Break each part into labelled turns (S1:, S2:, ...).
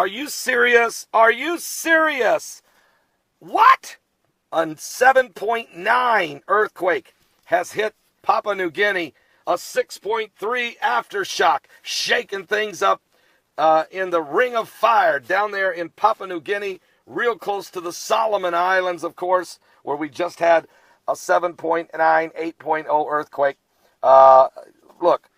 S1: Are you serious? Are you serious? What? A 7.9 earthquake has hit Papua New Guinea. A 6.3 aftershock, shaking things up in the Ring of Fire down there in Papua New Guinea, real close to the Solomon Islands, of course, where we just had a 7.9, 8.0 earthquake. Look,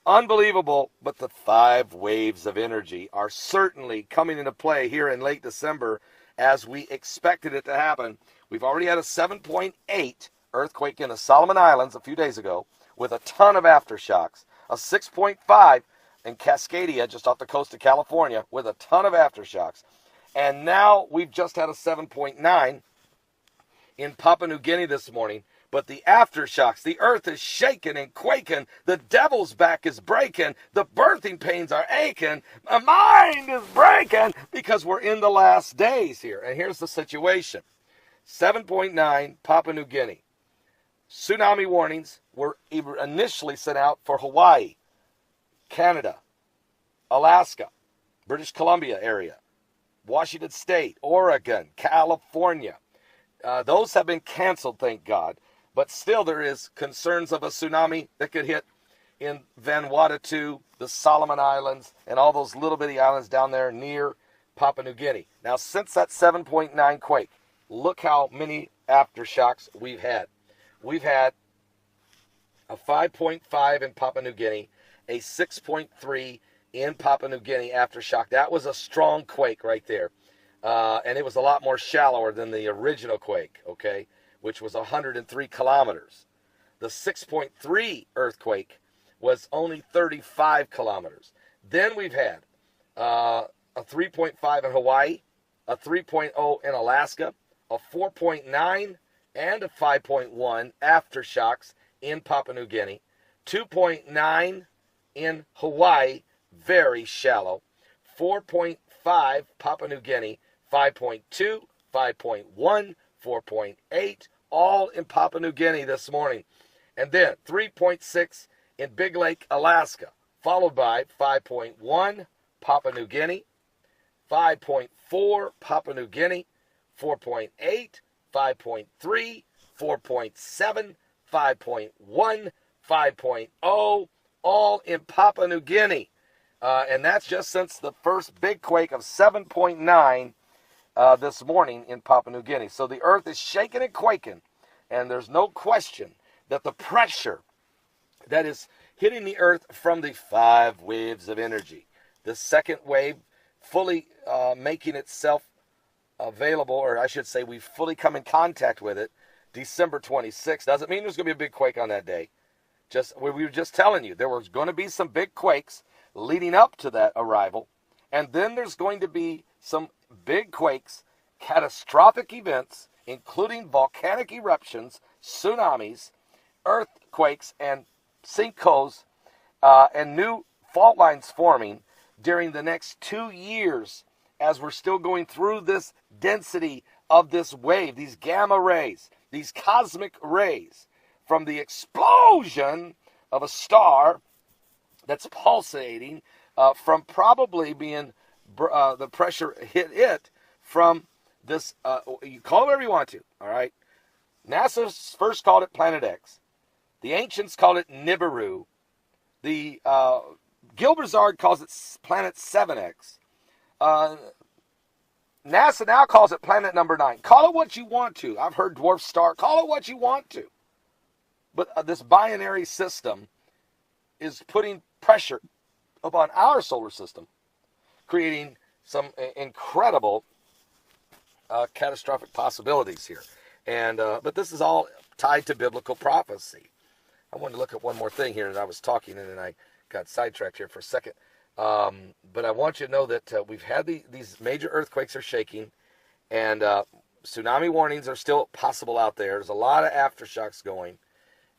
S1: unbelievable, but the 5 waves of energy are certainly coming into play here in late December as we expected it to happen. We've already had a 7.8 earthquake in the Solomon Islands a few days ago with a ton of aftershocks. A 6.5 in Cascadia, just off the coast of California, with a ton of aftershocks. And now we've just had a 7.9 in Papua New Guinea this morning. But the aftershocks, the earth is shaking and quaking. The devil's back is breaking. The birthing pains are aching. My mind is breaking because we're in the last days here. And here's the situation. 7.9 Papua New Guinea. Tsunami warnings were initially sent out for Hawaii, Canada, Alaska, British Columbia area, Washington State, Oregon, California. Those have been canceled, thank God. But still there is concerns of a tsunami that could hit in Vanuatu, the Solomon Islands, and all those little bitty islands down there near Papua New Guinea. Now, since that 7.9 quake, look how many aftershocks we've had. We've had a 5.5 in Papua New Guinea, a 6.3 in Papua New Guinea aftershock. That was a strong quake right there. And it was a lot more shallower than the original quake, okay, which was 103 kilometers. The 6.3 earthquake was only 35 kilometers. Then we've had a 3.5 in Hawaii, a 3.0 in Alaska, a 4.9 and a 5.1 aftershocks in Papua New Guinea, 2.9 in Hawaii, very shallow, 4.5 Papua New Guinea, 5.2, 5.1, 4.8, all in Papua New Guinea this morning. And then 3.6 in Big Lake, Alaska, followed by 5.1 Papua New Guinea, 5.4 Papua New Guinea, 4.8, 5.3, 4.7, 5.1, 5.0, all in Papua New Guinea. And that's just since the first big quake of 7.9 this morning in Papua New Guinea. So the earth is shaking and quaking, and there's no question that the pressure that is hitting the earth from the 5 waves of energy, the second wave fully making itself available, or I should say we've fully come in contact with it, December 26th. Doesn't mean there's going to be a big quake on that day. We were just telling you there was going to be some big quakes leading up to that arrival, and then there's going to be some big quakes, catastrophic events, including volcanic eruptions, tsunamis, earthquakes, and sinkholes, and new fault lines forming during the next 2 years as we're still going through this density of this wave, these gamma rays, these cosmic rays from the explosion of a star that's pulsating from probably being the pressure hit it from this, you call it whatever you want to, all right? NASA first called it Planet X. The ancients called it Nibiru. The Gilbert calls it Planet 7X. NASA now calls it Planet Number 9. Call it what you want to. I've heard dwarf star. Call it what you want to. But this binary system is putting pressure upon our solar system, creating some incredible catastrophic possibilities here. And but this is all tied to biblical prophecy. I wanted to look at one more thing here, and I was talking, and then I got sidetracked here for a second. But I want you to know that we've had these major earthquakes are shaking, and tsunami warnings are still possible out there. There's a lot of aftershocks going.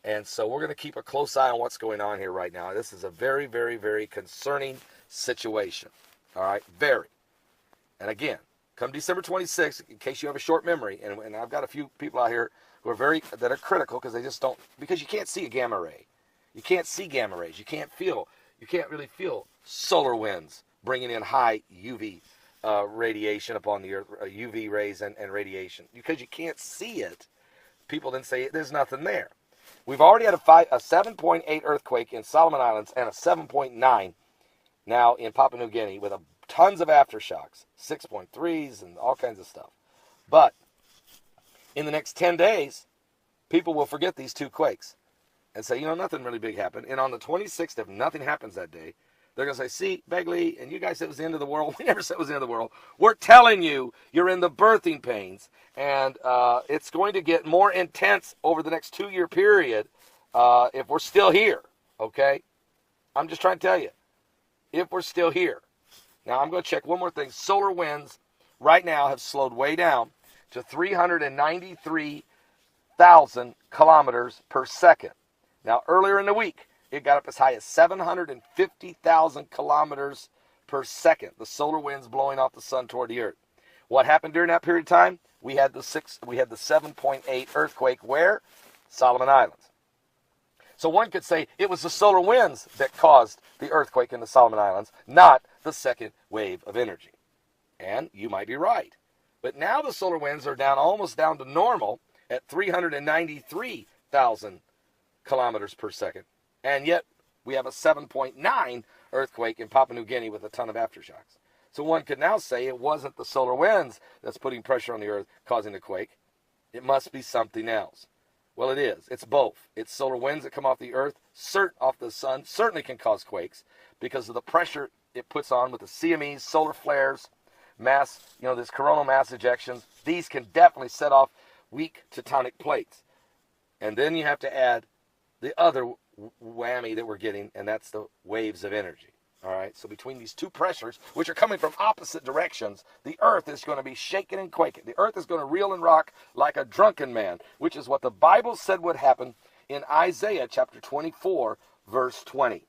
S1: And so we're going to keep a close eye on what's going on here right now. This is a very, very, very concerning situation. All right? Very. And again, come December 26th, in case you have a short memory, and I've got a few people out here who are that are critical because they just don't, because you can't see a gamma ray. You can't see gamma rays. You can't really feel solar winds bringing in high UV radiation upon the earth, UV rays and radiation. Because you can't see it, people then say there's nothing there. We've already had a 7.8 earthquake in Solomon Islands and a 7.9 now in Papua New Guinea with tons of aftershocks, 6.3s and all kinds of stuff. But in the next 10 days, people will forget these two quakes and say, nothing really big happened. And on the 26th, if nothing happens that day, they're going to say, see, Begley, and you guys said it was the end of the world. We never said it was the end of the world. We're telling you, you're in the birthing pains. And it's going to get more intense over the next 2-year period if we're still here, okay? I'm just trying to tell you, if we're still here. Now, I'm going to check one more thing. Solar winds right now have slowed way down to 393,000 kilometers per second. Now, earlier in the week, it got up as high as 750,000 kilometers per second. The solar winds blowing off the sun toward the earth. What happened during that period of time? We had the 7.8 earthquake where? Solomon Islands. So one could say it was the solar winds that caused the earthquake in the Solomon Islands, not the second wave of energy. And you might be right. But now the solar winds are almost down to normal at 393,000 kilometers per second. And yet we have a 7.9 earthquake in Papua New Guinea with a ton of aftershocks. So one could now say it wasn't the solar winds that's putting pressure on the earth causing the quake. It must be something else. Well, it is. It's both. It's solar winds that come off the earth, off the sun, certainly can cause quakes because of the pressure it puts on with the CMEs, solar flares, this coronal mass ejections. These can definitely set off weak tectonic plates. And then you have to add the other whammy that we're getting, and that's the waves of energy. All right, so between these two pressures, which are coming from opposite directions, the earth is going to be shaking and quaking. The earth is going to reel and rock like a drunken man, which is what the Bible said would happen in Isaiah chapter 24, verse 20.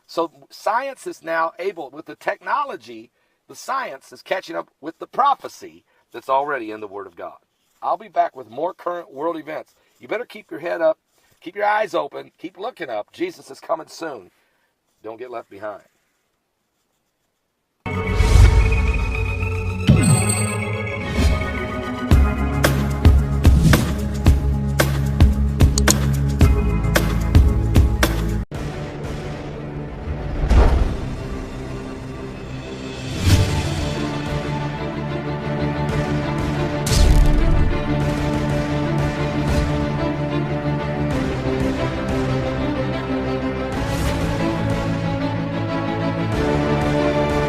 S1: So science is now able, with the technology, the science is catching up with the prophecy that's already in the Word of God. I'll be back with more current world events. You better keep your head up, keep your eyes open, keep looking up. Jesus is coming soon. Don't get left behind.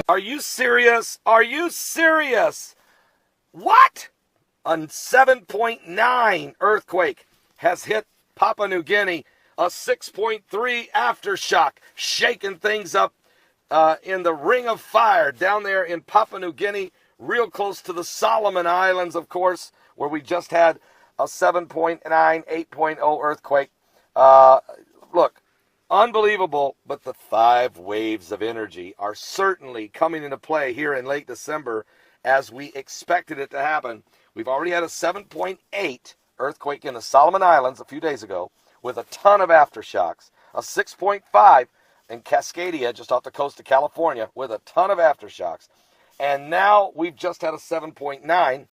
S1: Are you serious? Are you serious? What? A 7.9 earthquake has hit Papua New Guinea. A 6.3 aftershock shaking things up in the Ring of Fire down there in Papua New Guinea, real close to the Solomon Islands, of course, where we just had a 7.9, 8.0 earthquake. Look. Unbelievable, but the 5 waves of energy are certainly coming into play here in late December as we expected it to happen. We've already had a 7.8 earthquake in the Solomon Islands a few days ago with a ton of aftershocks, a 6.5 in Cascadia just off the coast of California with a ton of aftershocks, and now we've just had a 7.9